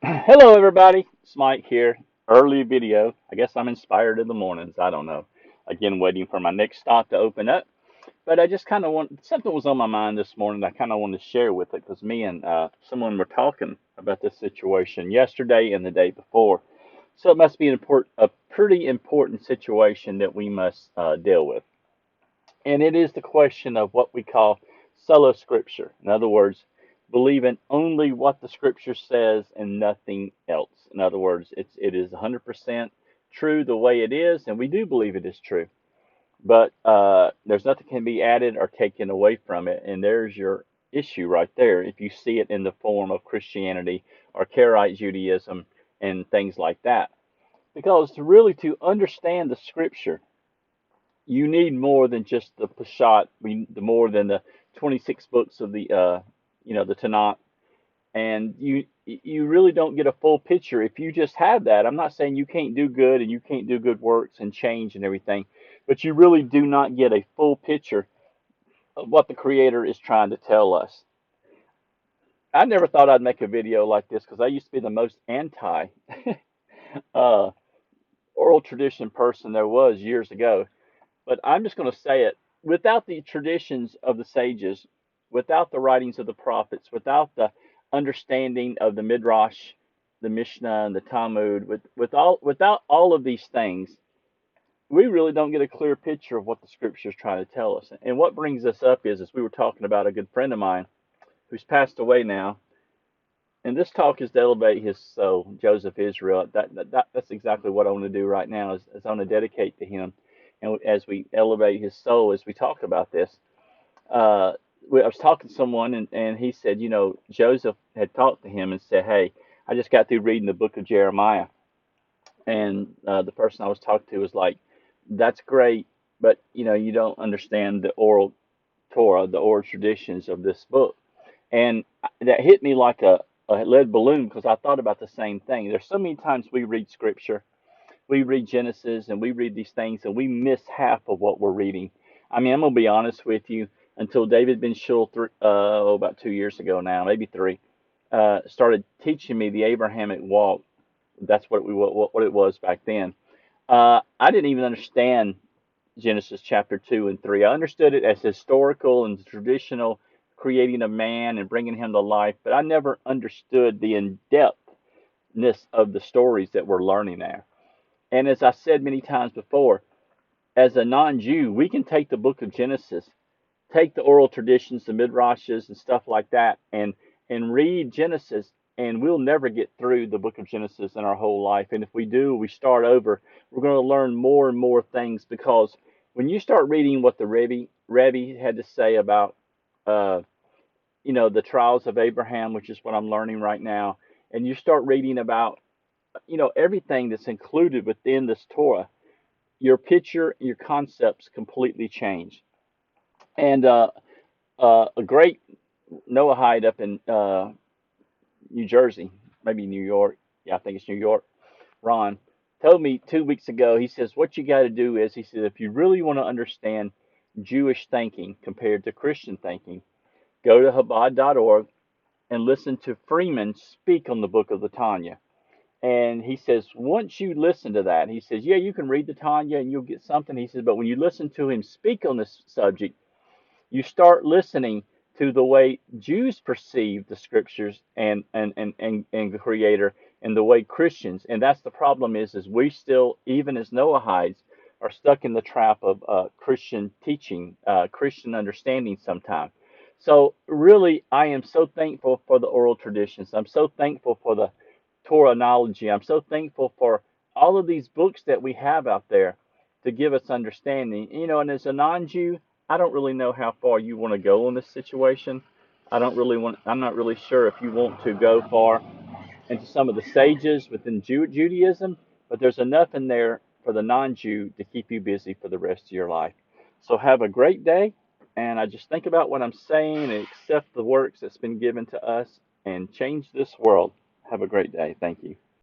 Hello, everybody. It's Mike here. Early video. I guess I'm inspired in the mornings. I don't know. Again, waiting for my next stop to open up. But I just kind of something was on my mind this morning. I kind of wanted to share with it because me and someone were talking about this situation yesterday and the day before. So it must be a pretty important situation that we must deal with. And it is the question of what we call sola scripture. In other words, believing only what the scripture says and nothing else. In other words, it is 100% true the way it is, and we do believe it is true. But there's nothing can be added or taken away from it, and there's your issue right there. If you see it in the form of Christianity or Karaite Judaism and things like that, because to understand the scripture you need more than just the Peshat, more than the 26 books of the Tanakh, and you really don't get a full picture if you just have that. I'm not saying you can't do good and you can't do good works and change and everything, but you really do not get a full picture of what the Creator is trying to tell us. I never thought I'd make a video like this because I used to be the most anti uh, oral tradition person there was years ago. But I'm just going to say it. Without the traditions of the sages, without the writings of the prophets, without the understanding of the Midrash, the Mishnah, and the Talmud, without all of these things, we really don't get a clear picture of what the Scripture is trying to tell us. And what brings us up is we were talking about a good friend of mine who's passed away now, and this talk is to elevate his soul, Joseph Israel. That's exactly what I want to do right now. Is I want to dedicate to him, and as we elevate his soul, as we talk about this, uh, I was talking to someone, and he said, Joseph had talked to him and said, "Hey, I just got through reading the book of Jeremiah," and the person I was talking to was like, "That's great, but you don't understand the oral Torah, the oral traditions of this book." And that hit me like a lead balloon because I thought about the same thing. There's so many times we read scripture, we read Genesis, and we read these things, and we miss half of what we're reading. I mean, I'm gonna be honest with you. Until David Ben Shul, about 2 years ago now, maybe three, started teaching me the Abrahamic walk. That's what it was back then. I didn't even understand Genesis chapter 2 and 3. I understood it as historical and traditional, creating a man and bringing him to life, but I never understood the in depthness of the stories that we're learning there. And as I said many times before, as a non Jew, we can take the book of Genesis, take the oral traditions, the midrashes, and stuff like that, and read Genesis, and we'll never get through the book of Genesis in our whole life. And if we do, we start over. We're going to learn more and more things because when you start reading what the Rebbe had to say about, uh, the trials of Abraham, which is what I'm learning right now, and you start reading about, everything that's included within this Torah, your picture, your concepts completely change. And a great Noahide up in New Jersey, maybe New York. Yeah, I think it's New York. Ron told me 2 weeks ago. He says what you got to do is he said if you really want to understand Jewish thinking compared to Christian thinking, go to Chabad.org and listen to Freeman speak on the book of the Tanya. And he says, once you listen to that, he says, yeah, you can read the Tanya and you'll get something. He says, but when you listen to him speak on this subject, you start listening to the way Jews perceive the scriptures and the Creator and the way Christians. And that's the problem is we still, even as Noahides, are stuck in the trap of Christian teaching, Christian understanding sometimes. So really, I am so thankful for the oral traditions. I'm so thankful for the Torahnology. I'm so thankful for all of these books that we have out there to give us understanding. And as a non-Jew, I don't really know how far you want to go in this situation. I'm not really sure if you want to go far into some of the sages within Judaism, but there's enough in there for the non-Jew to keep you busy for the rest of your life. So have a great day, and I just think about what I'm saying and accept the works that's been given to us and change this world. Have a great day. Thank you.